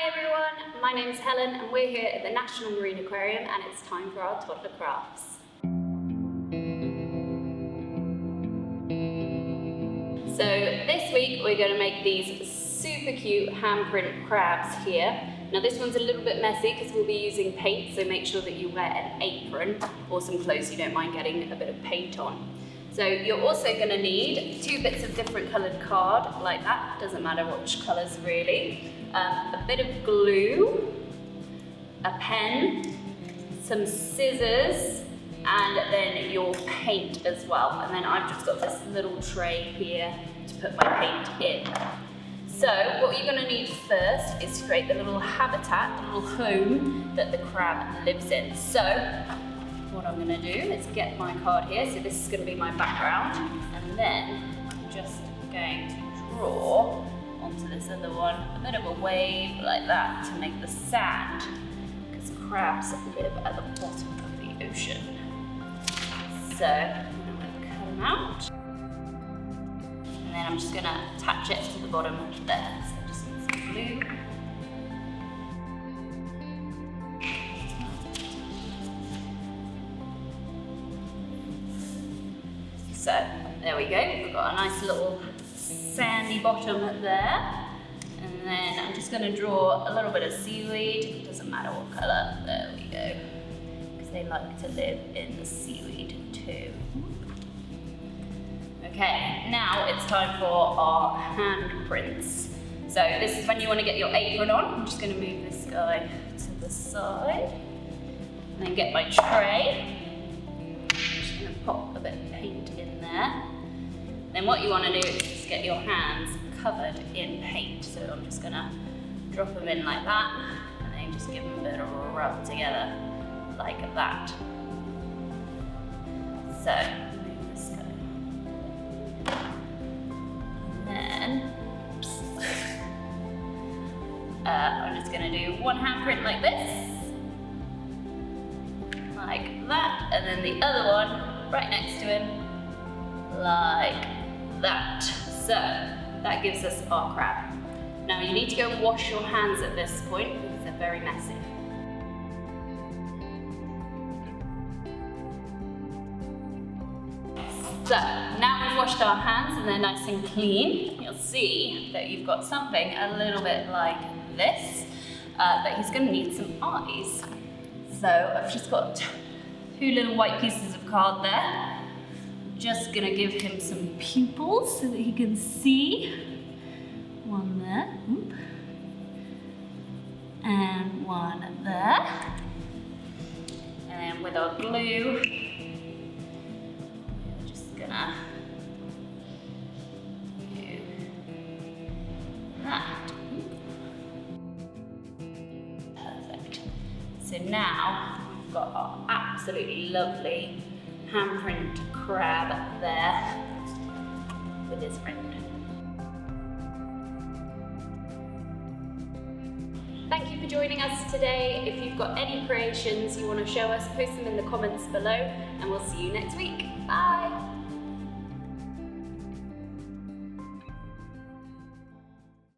Hi everyone, my name's Helen and we're here at the National Marine Aquarium and it's time for our toddler crafts. So this week we're going to make these super cute handprint crabs here. Now this one's a little bit messy because we'll be using paint, so make sure that you wear an apron or some clothes you don't mind getting a bit of paint on. So you're also going to need 2 bits of different coloured card, like that, doesn't matter which colours really, a bit of glue, a pen, some scissors, and then your paint as well. And then I've just got this little tray here to put my paint in. So what you're going to need first is to create the little habitat, the little home that the crab lives in. So what I'm going to do is get my card here, so this is going to be my background, and then I'm just going to draw onto this other one a bit of a wave like that to make the sand, because crabs live at the bottom of the ocean. So I'm going to cut them out, and then I'm just going to attach it to the bottom there. So just need some glue. So there we go, we've got a nice little sandy bottom there. And then I'm just going to draw a little bit of seaweed, it doesn't matter what colour, there we go. Because they like to live in the seaweed too. Okay, now it's time for our handprints. So this is when you want to get your apron on. I'm just going to move this guy to the side. And then get my tray. Pop a bit of paint in there. Then what you want to do is just get your hands covered in paint. So I'm just going to drop them in like that, and then just give them a bit of a rub together like that. So move this guy. And then I'm just going to do one handprint like this, like that, and then the other one right next to him, like that. So that gives us our crab. Now you need to go and wash your hands at this point because they're very messy. So now we've washed our hands and they're nice and clean, you'll see that you've got something a little bit like this, but he's going to need some eyes. So I've just got 2 little white pieces of card there. Just gonna give him some pupils so that he can see. One there, and one there. And then with our glue, we're just gonna do that. Perfect. So now we've got our absolutely lovely handprint crab there with his friend. Thank you for joining us today. If you've got any creations you want to show us, post them in the comments below and we'll see you next week. Bye!